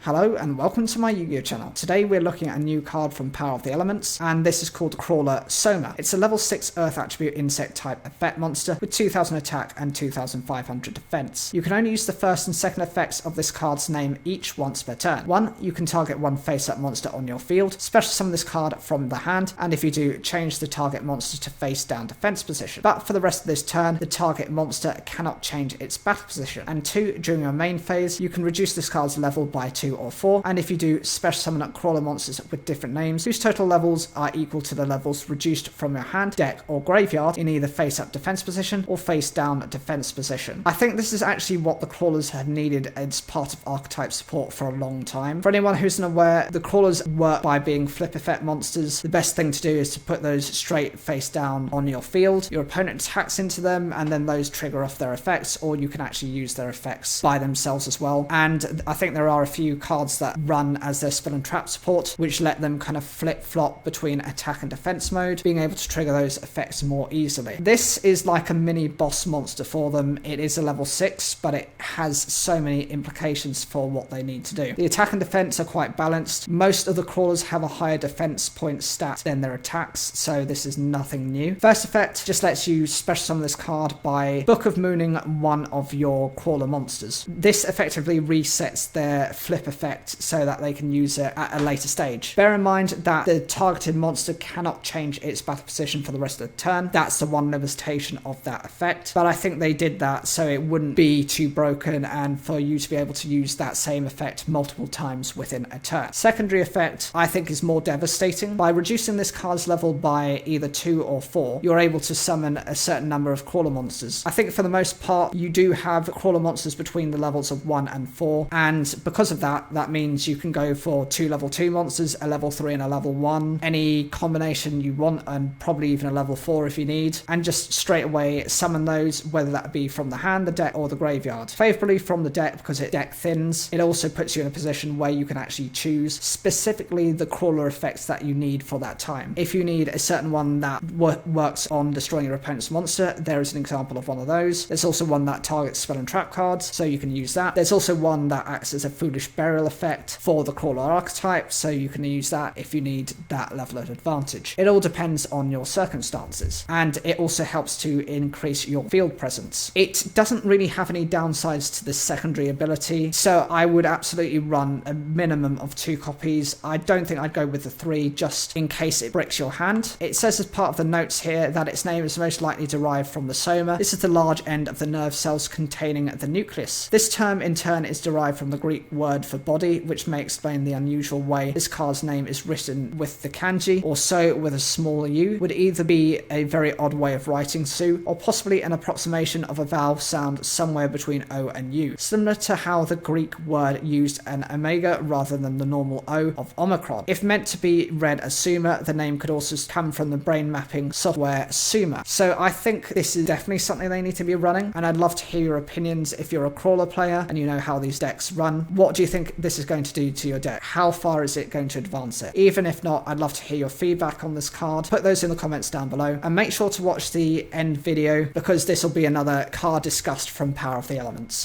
Hello and welcome to my Yu-Gi-Oh channel. Today we're looking at a new card from Power of the Elements, and this is called Krawler Soma. It's a level 6 Earth attribute insect type effect monster with 2000 attack and 2500 defense. You can only use the first and second effects of this card's name each once per turn. 1. You can target one face-up monster on your field, special summon this card from the hand, and if you do, change the target monster to face-down defense position. But for the rest of this turn, the target monster cannot change its battle position. And 2. During your main phase, you can reduce this card's level by 2 or 4, and if you do, special summon up crawler monsters with different names whose total levels are equal to the levels reduced from your hand, deck, or graveyard in either face-up defense position or face-down defense position. I think this is actually what the crawlers have needed as part of archetype support for a long time. For anyone who's unaware, the crawlers work by being flip effect monsters. The best thing to do is to put those straight face down on your field. Your opponent attacks into them, and then those trigger off their effects, or you can actually use their effects by themselves as well. And I think there are a few cards that run as their spell and trap support, which let them kind of flip-flop between attack and defense mode, being able to trigger those effects more easily. This is like a mini boss monster for them. It is a level 6, but it has so many implications for what they need to do. The attack and defense are quite balanced. Most of the crawlers have a higher defense point stat than their attacks, so this is nothing new. First effect just lets you special summon this card by Book of Mooning one of your crawler monsters. This effectively resets their flip effect so that they can use it at a later stage. Bear in mind that the targeted monster cannot change its battle position for the rest of the turn. That's the one limitation of that effect, but I think they did that so it wouldn't be too broken and for you to be able to use that same effect multiple times within a turn. Secondary effect I think is more devastating. By reducing this card's level by either 2 or 4, you're able to summon a certain number of crawler monsters. I think for the most part you do have crawler monsters between the levels of 1 and 4, and because of that, that means you can go for 2 level 2 monsters, a level 3 and a level 1, any combination you want, and probably even a level 4 if you need, and just straight away summon those, whether that be from the hand, the deck, or the graveyard. Favourably from the deck because it deck thins. It also puts you in a position where you can actually choose specifically the crawler effects that you need for that time. If you need a certain one that works on destroying your opponent's monster, there is an example of one of those. There's also one that targets spell and trap cards, so you can use that. There's also one that acts as a foolish burial effect for the crawler archetype, so you can use that if you need that level of advantage. It all depends on your circumstances, and it also helps to increase your field presence. It doesn't really have any downsides to the secondary ability, so I would absolutely run a minimum of 2 copies. I don't think I'd go with the 3 just in case it bricks your hand. It says as part of the notes here that its name is most likely derived from the soma. This is the large end of the nerve cells containing the nucleus. This term in turn is derived from the Greek word for body, which may explain the unusual way this card's name is written with the kanji, or so with a small u, would either be a very odd way of writing su, or possibly an approximation of a vowel sound somewhere between o and u, similar to how the Greek word used an omega rather than the normal o of omicron. If meant to be read as suma, the name could also come from the brain mapping software Suma. So I think this is definitely something they need to be running, and I'd love to hear your opinions if you're a crawler player and you know how these decks run. What do you think this is going to do to your deck? How far is it going to advance it? Even if not, I'd love to hear your feedback on this card. Put those in the comments down below, and make sure to watch the end video because this will be another card discussed from Power of the Elements.